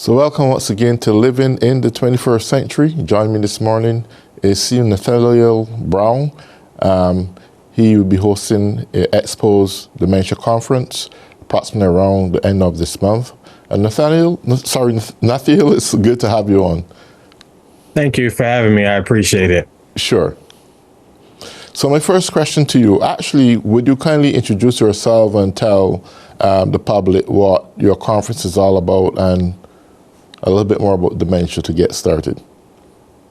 So welcome once again to Living in the 21st Century. Joining me this morning is Senior Nathaniel Brown. He will be hosting Expo's Dementia Conference approximately around the end of this month. And Nathaniel, it's good to have you on. Thank you for having me. I appreciate it. Sure. So my first question to you, actually, would you kindly introduce yourself and tell the public what your conference is all about and a little bit more about dementia to get started?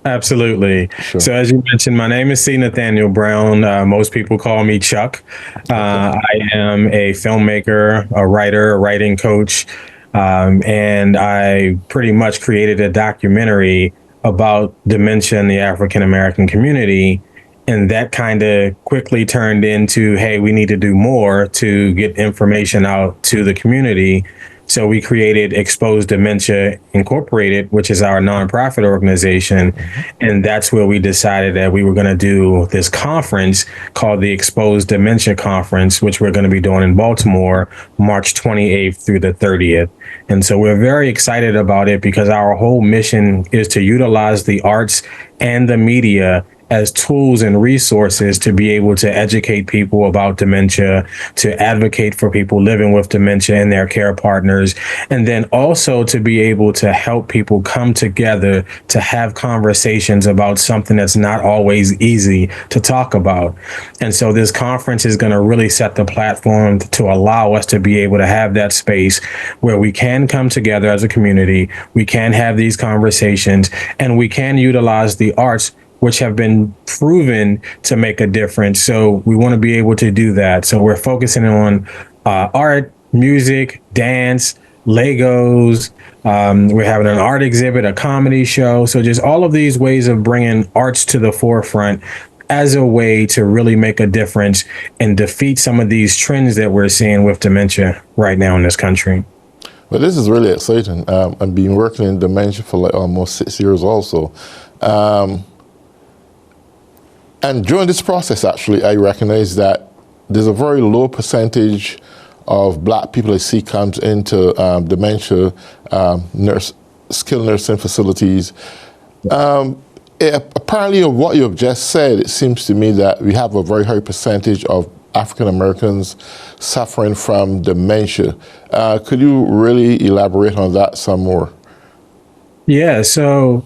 Absolutely. Sure. So as you mentioned, my name is C. Nathaniel Brown. Most people call me Chuck. I am a filmmaker, a writer, a writing coach, and I pretty much created a documentary about dementia in the African American community. And that kind of quickly turned into, hey, we need to do more to get information out to the community. So we created Exposed Dementia Incorporated, which is our nonprofit organization. And that's where we decided that we were going to do this conference called the Exposed Dementia Conference, which we're going to be doing in Baltimore, March 28th through the 30th. And so we're very excited about it because our whole mission is to utilize the arts and the media as tools and resources to be able to educate people about dementia, to advocate for people living with dementia and their care partners, and then also to be able to help people come together to have conversations about something that's not always easy to talk about. And so this conference is going to really set the platform to allow us to be able to have that space where we can come together as a community, we can have these conversations, and we can utilize the arts, which have been proven to make a difference. So we want to be able to do that. So we're focusing on art, music, dance, Legos. We're having an art exhibit, a comedy show. So just all of these ways of bringing arts to the forefront as a way to really make a difference and defeat some of these trends that we're seeing with dementia right now in this country. Well, this is really exciting. I've been working in dementia for like almost 6 years also. And during this process, actually, I recognize that there's a very low percentage of Black people I see comes into dementia, skilled nursing facilities. Apparently, of what you've just said, it seems to me that we have a very high percentage of African Americans suffering from dementia. Could you really elaborate on that some more? Yeah, so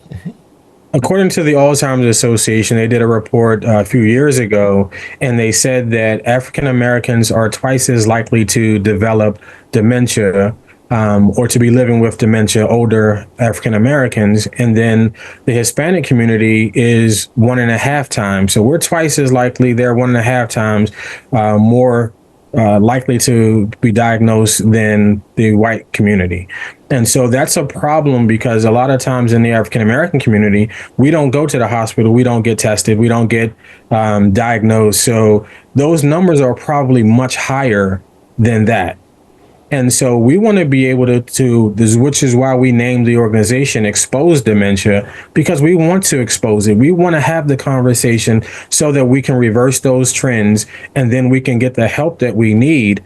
according to the Alzheimer's Association, they did a report a few years ago, and they said that African Americans are twice as likely to develop dementia or to be living with dementia, older African Americans. And then the Hispanic community is 1.5 times. So we're twice as likely, they're 1.5 times more likely to be diagnosed than the white community. And so that's a problem because a lot of times in the African American community, we don't go to the hospital, we don't get tested, we don't get diagnosed. So those numbers are probably much higher than that. And so we want to be able to this, which is why we named the organization Expose Dementia, because we want to expose it. We want to have the conversation so that we can reverse those trends and then we can get the help that we need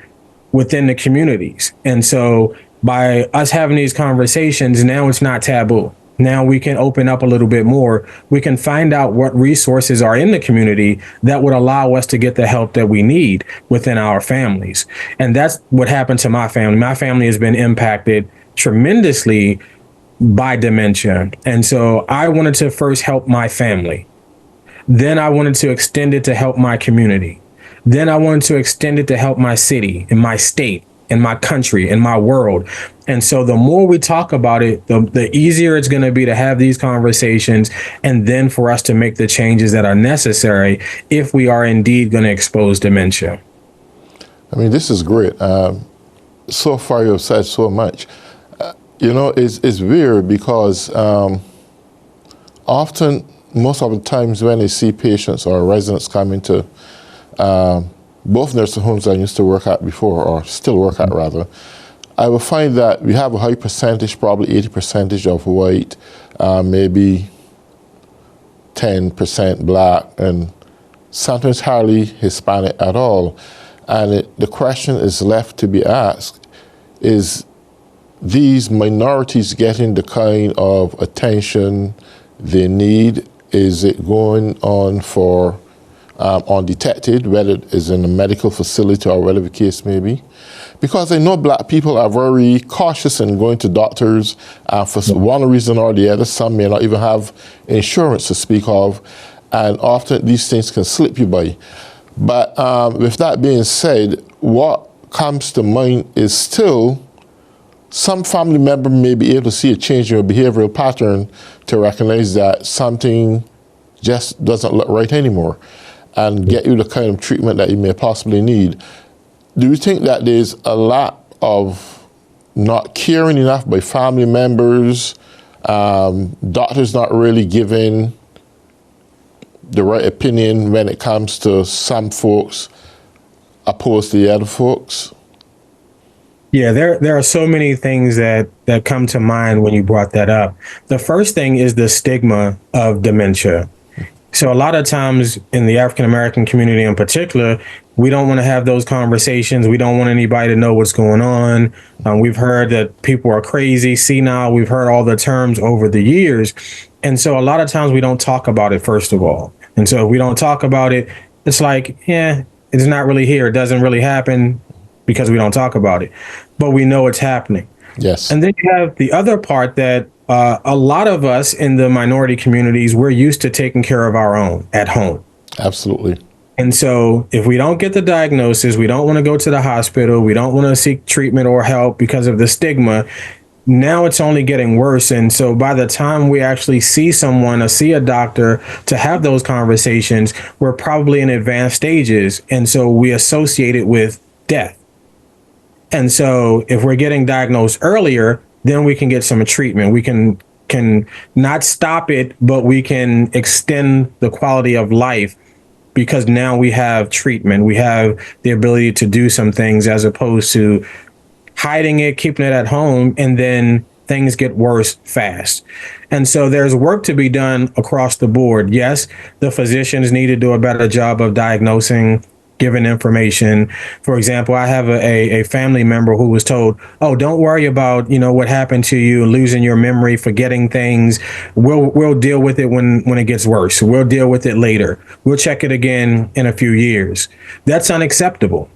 within the communities. And so by us having these conversations, now it's not taboo. Now we can open up a little bit more. We can find out what resources are in the community that would allow us to get the help that we need within our families. And that's what happened to my family. My family has been impacted tremendously by dementia. And so I wanted to first help my family. Then I wanted to extend it to help my community. Then I wanted to extend it to help my city and my state and my country and my world. And so the more we talk about it, the easier it's going to be to have these conversations and then for us to make the changes that are necessary if we are indeed going to expose dementia. I mean, this is great. So far you have said so much. It's weird because often, most of the times when I see patients or residents coming to both nursing homes I used to work at before, or still work at rather, I will find that we have a high percentage, probably 80% of white, maybe 10% Black, and sometimes hardly Hispanic at all. And the question is left to be asked is, these minorities getting the kind of attention they need? Is it going on for undetected, whether it is in a medical facility or whatever the case may be? Because I know black people are very cautious in going to doctors for one reason or the other. Some may not even have insurance to speak of, and often these things can slip you by. But with that being said, what comes to mind is still some family member may be able to see a change in your behavioral pattern to recognize that something just doesn't look right anymore and get you the kind of treatment that you may possibly need. Do you think that there's a lot of not caring enough by family members, doctors not really giving the right opinion when it comes to some folks opposed to the other folks? Yeah, there are so many things that come to mind when you brought that up. The first thing is the stigma of dementia. So a lot of times in the African American community in particular, we don't want to have those conversations. We don't want anybody to know what's going on. We've heard that people are crazy, senile. We've heard all the terms over the years. And so a lot of times we don't talk about it, first of all. And so if we don't talk about it, it's like, yeah, it's not really here. It doesn't really happen because we don't talk about it. But we know it's happening. Yes. And then you have the other part that a lot of us in the minority communities, we're used to taking care of our own at home. Absolutely. And so if we don't get the diagnosis, we don't want to go to the hospital, we don't want to seek treatment or help because of the stigma. Now it's only getting worse. And so by the time we actually see someone or see a doctor to have those conversations, we're probably in advanced stages. And so we associate it with death. And so if we're getting diagnosed earlier, then we can get some treatment. We can not stop it, but we can extend the quality of life because now we have treatment. We have the ability to do some things as opposed to hiding it, keeping it at home, and then things get worse fast. And so there's work to be done across the board. Yes, the physicians need to do a better job of diagnosing, giving information. For example, I have a family member who was told, oh, don't worry about, what happened to you, losing your memory, forgetting things. We'll deal with it when it gets worse. We'll deal with it later. We'll check it again in a few years. That's unacceptable.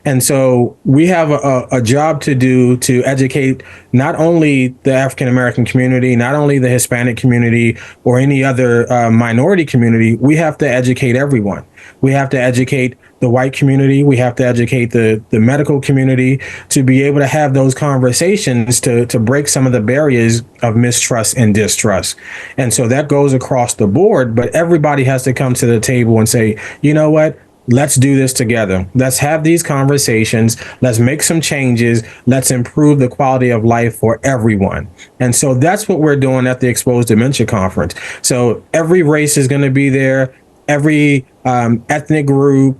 And so we have a job to do to educate not only the African American community, not only the Hispanic community or any other minority community. We have to educate everyone. We have to educate the white community. We have to educate the medical community to be able to have those conversations to break some of the barriers of mistrust and distrust. And so that goes across the board. But everybody has to come to the table and say, you know what? Let's do this together. Let's have these conversations. Let's make some changes. Let's improve the quality of life for everyone. And so that's what we're doing at the Exposed Dementia Conference. So every race is going to be there, every ethnic group,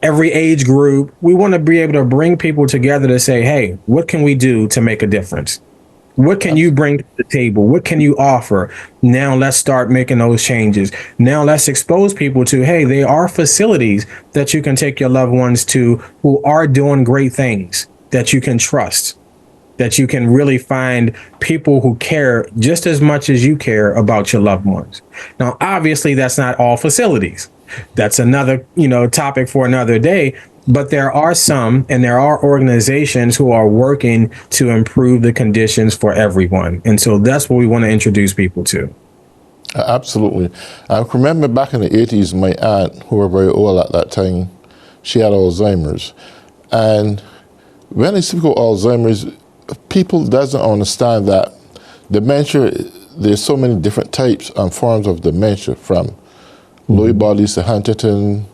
every age group. We want to be able to bring people together to say, hey, what can we do to make a difference? What can you bring to the table? What can you offer? Now let's start making those changes. Now let's expose people to, hey, there are facilities that you can take your loved ones to who are doing great things that you can trust, that you can really find people who care just as much as you care about your loved ones. Now, obviously, that's not all facilities. That's another, topic for another day. But there are some, and there are organizations who are working to improve the conditions for everyone. And so that's what we want to introduce people to. Absolutely. I remember back in the 80s, my aunt, who was very old at that time, she had Alzheimer's. And when they speak of Alzheimer's, people doesn't understand that dementia, there's so many different types and forms of dementia, from Lewy bodies to Huntington,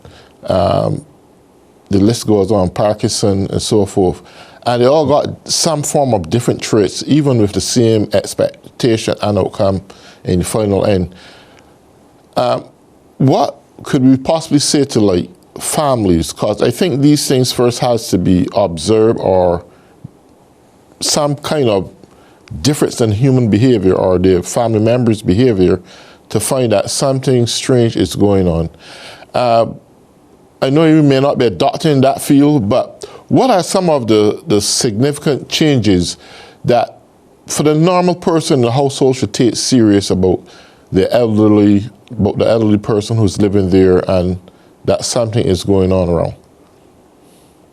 the list goes on, Parkinson and so forth. And they all got some form of different traits, even with the same expectation and outcome in the final end. What could we possibly say to families? Because I think these things first has to be observed, or some kind of difference in human behavior or their family members' behavior to find that something strange is going on. I know you may not be a doctor in that field, but what are some of the significant changes that for the normal person in the household should take serious about the elderly person who's living there and that something is going on around?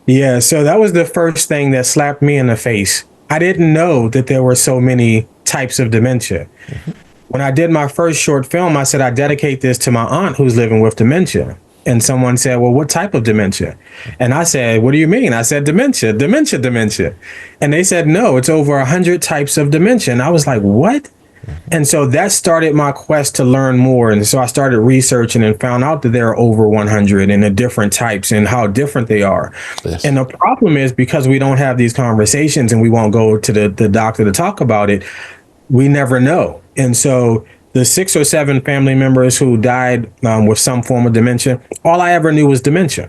Yeah, so that was the first thing that slapped me in the face. I didn't know that there were so many types of dementia. When I did my first short film, I said, I dedicate this to my aunt who's living with dementia. And someone said, well, what type of dementia? And I said, what do you mean? I said, dementia, dementia, dementia. And they said, no, it's over 100 types of dementia. And I was like, what? And so that started my quest to learn more. And so I started researching and found out that there are over 100 and the different types and how different they are. Yes. And the problem is because we don't have these conversations and we won't go to the doctor to talk about it, we never know. And so the 6 or 7 family members who died with some form of dementia, all I ever knew was dementia.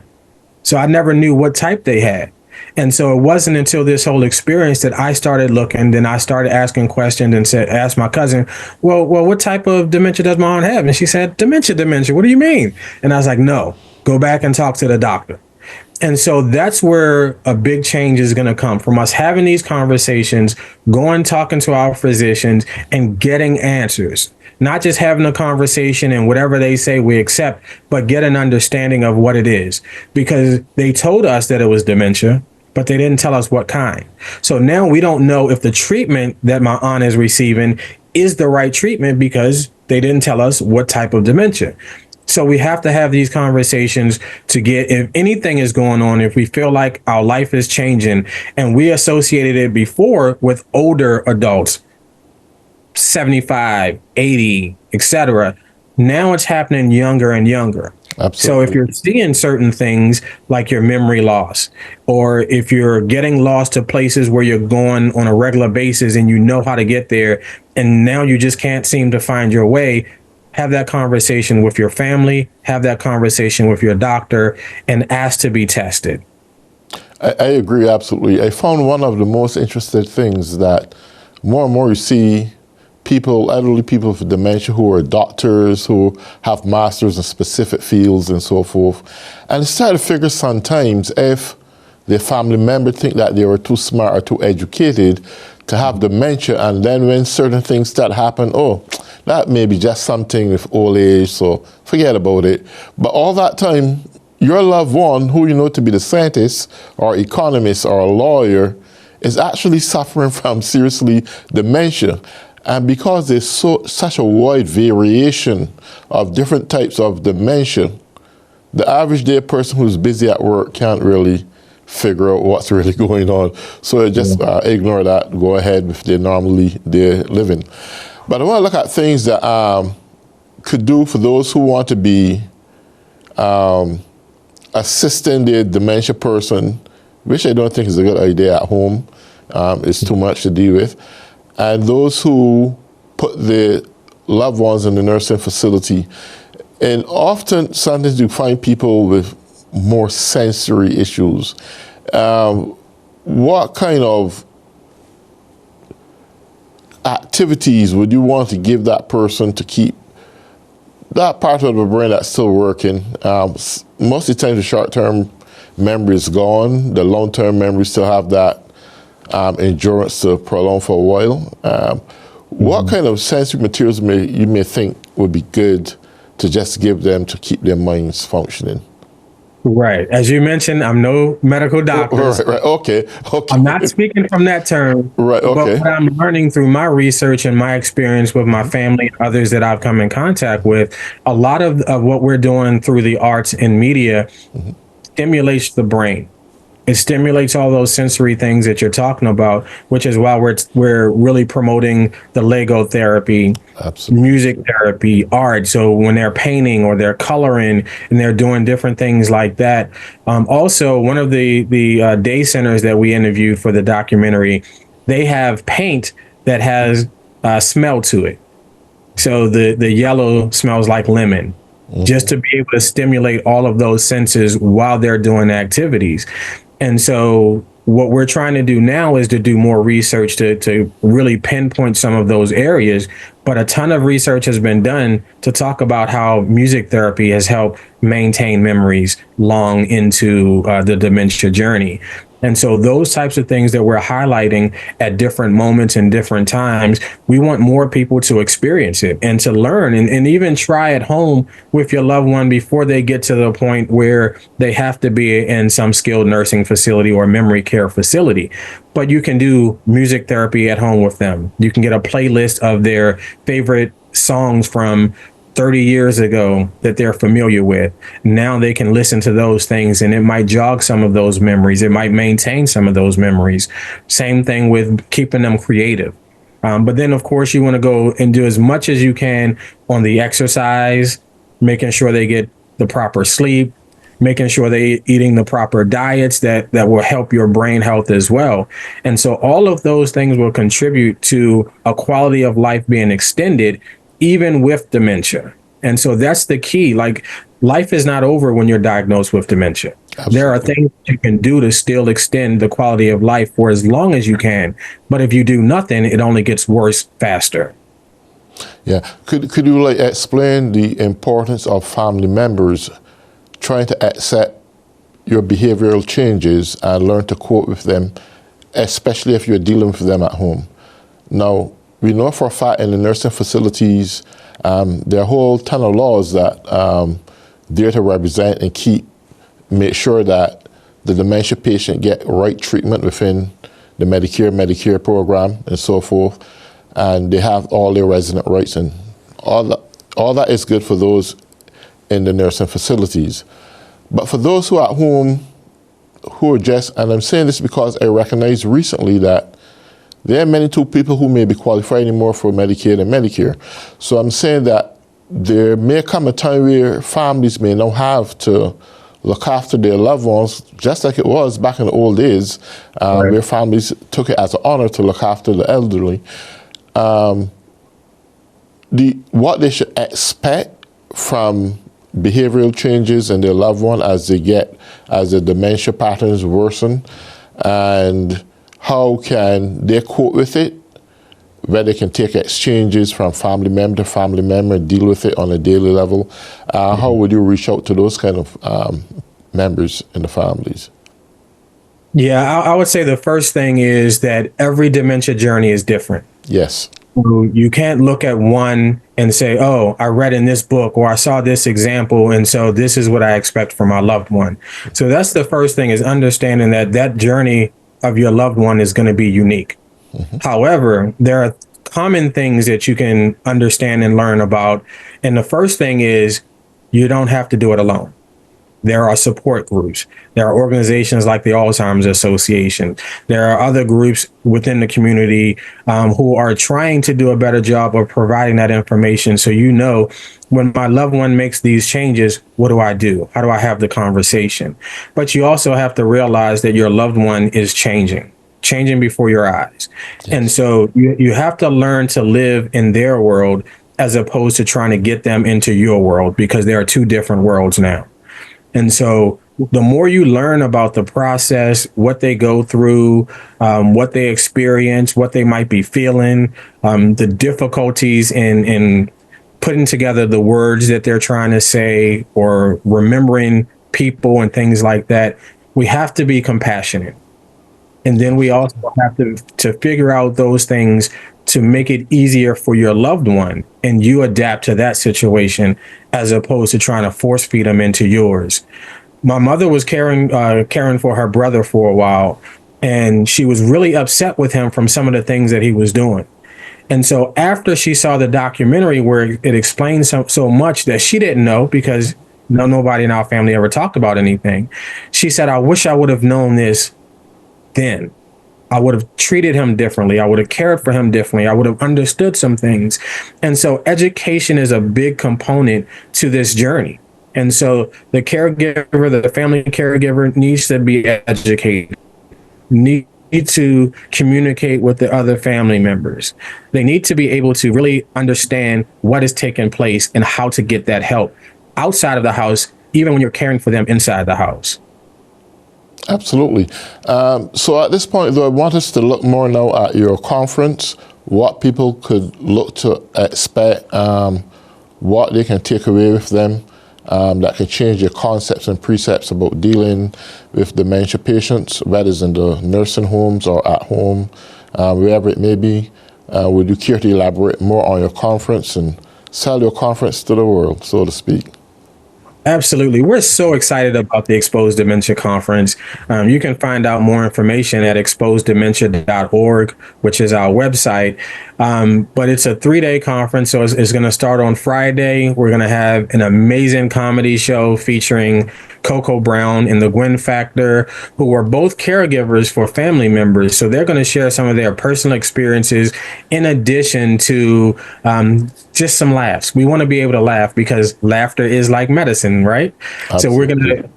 So I never knew what type they had. And so it wasn't until this whole experience that I started looking, then I started asking questions and asked my cousin, well, what type of dementia does my aunt have? And she said, dementia. What do you mean? And I was like, no, go back and talk to the doctor. And so that's where a big change is going to come from us having these conversations, going, talking to our physicians and getting answers. Not just having a conversation and whatever they say we accept, but get an understanding of what it is. Because they told us that it was dementia, but they didn't tell us what kind. So now we don't know if the treatment that my aunt is receiving is the right treatment because they didn't tell us what type of dementia. So we have to have these conversations to get, if anything is going on, if we feel like our life is changing, and we associated it before with older adults, 75, 80, etc. Now it's happening younger and younger. Absolutely. So if you're seeing certain things like your memory loss, or if you're getting lost to places where you're going on a regular basis and you know how to get there, and now you just can't seem to find your way, have that conversation with your family, have that conversation with your doctor, and ask to be tested. I agree, absolutely. I found one of the most interesting things that more and more you see people, elderly people with dementia who are doctors, who have masters in specific fields and so forth. And it's trying to figure sometimes if their family member think that they were too smart or too educated to have dementia, and then when certain things start happen, oh, that may be just something with old age, so forget about it. But all that time, your loved one, who you know to be the scientist or economist or a lawyer, is actually suffering from seriously dementia. And because there's such a wide variation of different types of dementia, the average day person who's busy at work can't really figure out what's really going on. So just ignore that, go ahead with their living. But I want to look at things that could do for those who want to be assisting their dementia person, which I don't think is a good idea at home. It's too much to deal with. And those who put their loved ones in the nursing facility. And often, sometimes you find people with more sensory issues. What kind of activities would you want to give that person to keep that part of the brain that's still working? Most of the time, the short-term memory is gone. The long-term memory still have that endurance to prolong for a while. What kind of sensory materials you may think would be good to just give them to keep their minds functioning? Right. As you mentioned, I'm no medical doctor. Right. Okay. I'm not speaking from that term. Right. Okay. But what I'm learning through my research and my experience with my family and others that I've come in contact with, a lot of what we're doing through the arts and media stimulates the brain. It stimulates all those sensory things that you're talking about, which is why we're really promoting the Lego therapy, music therapy, art. So when they're painting or they're coloring and they're doing different things like that. Also, one of the day centers that we interviewed for the documentary, they have paint that has smell to it. So the yellow smells like lemon. Just to be able to stimulate all of those senses while they're doing activities. And so what we're trying to do now is to do more research to really pinpoint some of those areas. But a ton of research has been done to talk about how music therapy has helped maintain memories long into the dementia journey. And so those types of things that we're highlighting at different moments and different times, we want more people to experience it and to learn and even try at home with your loved one before they get to the point where they have to be in some skilled nursing facility or memory care facility. But you can do music therapy at home with them. You can get a playlist of their favorite songs from 30 years ago that they're familiar with. Now they can listen to those things and it might jog some of those memories. It might maintain some of those memories. Same thing with keeping them creative. But then, of course, you want to go and do as much as you can on the exercise, making sure they get the proper sleep, making sure they're eating the proper diets that will help your brain health as well. And so all of those things will contribute to a quality of life being extended, even with dementia. And so that's the key. Like, life is not over when you're diagnosed with dementia. Absolutely. There are things you can do to still extend the quality of life for as long as you can. But if you do nothing, it only gets worse faster. Yeah. Could you explain the importance of family members trying to accept your behavioral changes and learn to cope with them, especially if you're dealing with them at home? Now, we know for a fact in the nursing facilities, there are a whole ton of laws that there to represent and make sure that the dementia patient get right treatment within the Medicare program and so forth, and they have all their resident rights, and all that is good for those in the nursing facilities. But for those who are at home, who are just, and I'm saying this because I recognized recently that there are many people who may be qualified more for Medicaid and Medicare. So I'm saying that there may come a time where families may now have to look after their loved ones, just like it was back in the old days, right, where families took it as an honor to look after the elderly. What they should expect from behavioral changes in their loved one as the dementia patterns worsen, and how can they cope with it, where they can take exchanges from family member to family member and deal with it on a daily level. How would you reach out to those kind of members in the families? Yeah, I would say the first thing is that every dementia journey is different. Yes. You can't look at one and say, oh, I read in this book or I saw this example, and so this is what I expect from my loved one. So that's the first thing, is understanding that journey of your loved one is going to be unique. Mm-hmm. However, there are common things that you can understand and learn about. And the first thing is you don't have to do it alone. There are support groups. There are organizations like the Alzheimer's Association. There are other groups within the community who are trying to do a better job of providing that information. So, you know, when my loved one makes these changes, what do I do? How do I have the conversation? But you also have to realize that your loved one is changing before your eyes. Yes. And so you have to learn to live in their world as opposed to trying to get them into your world, because there are two different worlds now. And so the more you learn about the process, what they go through, what they experience, what they might be feeling, the difficulties in putting together the words that they're trying to say or remembering people and things like that, we have to be compassionate. And then we also have to figure out those things to make it easier for your loved one, and you adapt to that situation as opposed to trying to force feed them into yours. My mother was caring for her brother for a while, and she was really upset with him from some of the things that he was doing. And so after she saw the documentary where it explained so much that she didn't know, because nobody in our family ever talked about anything, she said, I wish I would have known this then. I would have treated him differently. I would have cared for him differently. I would have understood some things. And so education is a big component to this journey. And so the caregiver, the family caregiver, needs to be educated, need to communicate with the other family members. They need to be able to really understand what is taking place and how to get that help outside of the house, even when you're caring for them inside the house. Absolutely. So at this point, though, I want us to look more now at your conference, what people could look to expect, what they can take away with them, that can change your concepts and precepts about dealing with dementia patients, whether it's in the nursing homes or at home, wherever it may be. Would you care to elaborate more on your conference and sell your conference to the world, so to speak? Absolutely. We're so excited about the Exposed Dementia Conference. You can find out more information at exposeddementia.org, which is our website. But it's a 3-day conference, so it's going to start on Friday. We're going to have an amazing comedy show featuring Coco Brown and the Gwen Factor, who are both caregivers for family members. So they're going to share some of their personal experiences in addition to just some laughs. We want to be able to laugh because laughter is like medicine, right? Absolutely. So we're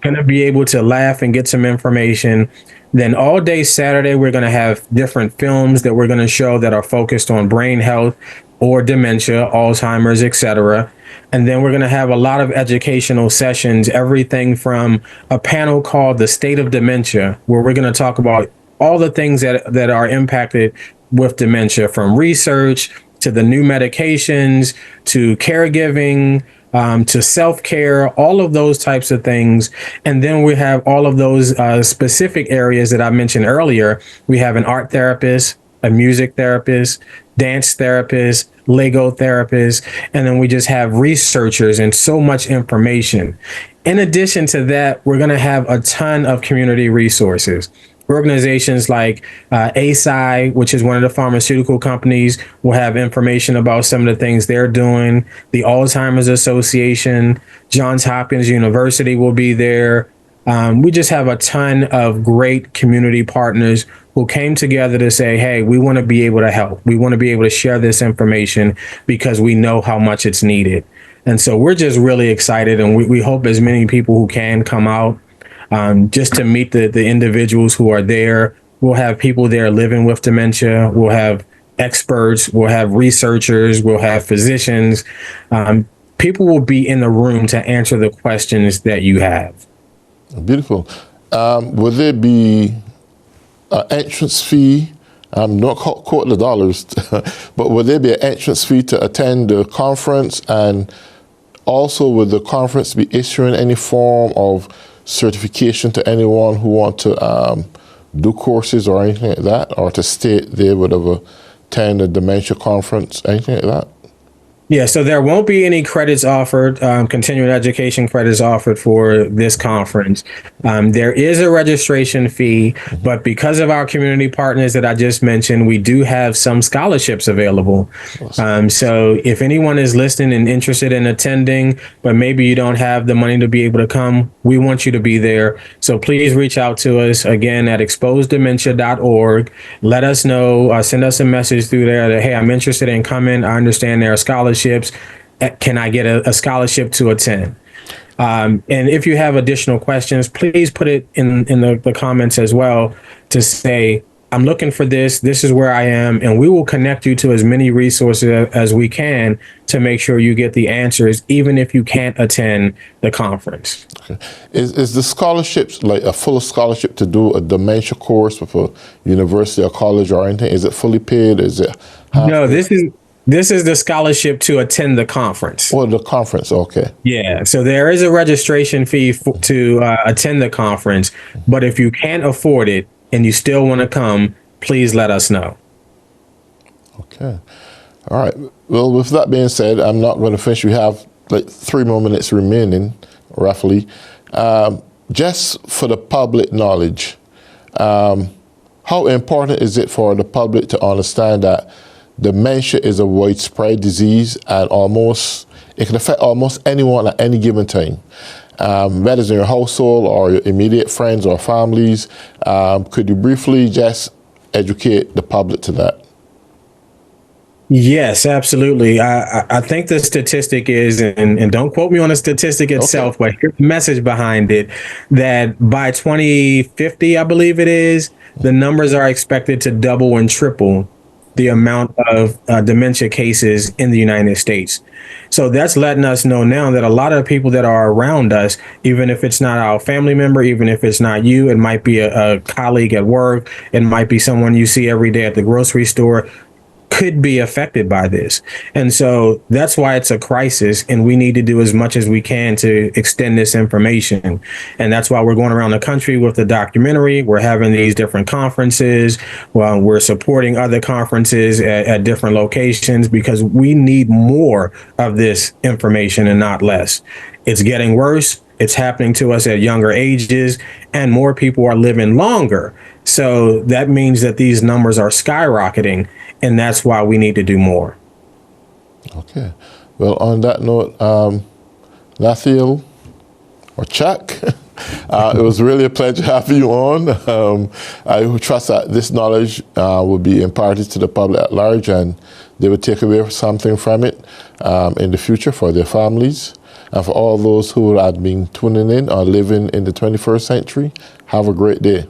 going to be able to laugh and get some information. Then all day Saturday, we're going to have different films that we're going to show that are focused on brain health or dementia, Alzheimer's, etc. And then we're going to have a lot of educational sessions, everything from a panel called The State of Dementia, where we're going to talk about all the things that are impacted with dementia, from research to the new medications to caregiving, to self-care, all of those types of things. And then we have all of those specific areas that I mentioned earlier. We have an art therapist, a music therapist, dance therapist, Lego therapist, and then we just have researchers and so much information. In addition to that, we're going to have a ton of community resources. Organizations like ASI, which is one of the pharmaceutical companies, will have information about some of the things they're doing. The Alzheimer's Association, Johns Hopkins University will be there. We just have a ton of great community partners who came together to say, hey, we want to be able to help. We want to be able to share this information because we know how much it's needed. And so we're just really excited, and we hope as many people who can come out just to meet the individuals who are there. We'll have people there living with dementia. We'll have experts. We'll have researchers. We'll have physicians. People will be in the room to answer the questions that you have. Beautiful. Will there be an entrance fee? Not quote the dollars, but will there be an entrance fee to attend the conference? And also, will the conference be issuing any form of certification to anyone who want to do courses or anything like that, or to state they would have attended a dementia conference, anything like that? Yeah, so there won't be any credits offered, continuing education credits offered for this conference. There is a registration fee, but because of our community partners that I just mentioned, we do have some scholarships available. Awesome. So if anyone is listening and interested in attending, but maybe you don't have the money to be able to come, we want you to be there. So please reach out to us again at exposeddementia.org. Let us know, send us a message through there that, hey, I'm interested in coming. I understand there are scholarships. Can I get a scholarship to attend? And if you have additional questions, please put it in the comments as well to say, I'm looking for this. This is where I am. And we will connect you to as many resources as we can to make sure you get the answers, even if you can't attend the conference. Okay. Is the scholarships like a full scholarship to do a dementia course with a university or college or anything? Is it fully paid? Is it No, this is the scholarship to attend the conference. Oh, the conference. Okay. Yeah. So there is a registration fee to attend the conference. But if you can't afford it and you still want to come, please let us know. Okay. All right. Well, with that being said, I'm not going to finish. We have like 3 more minutes remaining, roughly. Just for the public knowledge, how important is it for the public to understand that dementia is a widespread disease and it can affect almost anyone at any given time, whether it's in your household or your immediate friends or families? Could you briefly just educate the public to that? Yes, absolutely. I think the statistic is, and don't quote me on the statistic itself, okay, but here's the message behind it, that by 2050, I believe it is, the numbers are expected to double and triple the amount of dementia cases in the United States. So that's letting us know now that a lot of people that are around us, even if it's not our family member, even if it's not you, it might be a colleague at work, it might be someone you see every day at the grocery store, could be affected by this. And so that's why it's a crisis, and we need to do as much as we can to extend this information. And that's why we're going around the country with the documentary. We're having these different conferences. Well, we're supporting other conferences at different locations because we need more of this information and not less. It's getting worse. It's happening to us at younger ages, and more people are living longer. So that means that these numbers are skyrocketing, and that's why we need to do more. Okay. Well, on that note, Nathiel or Chuck, it was really a pleasure having you on. I trust that this knowledge will be imparted to the public at large, and they will take away something from it in the future for their families. And for all those who have been tuning in or living in the 21st century, have a great day.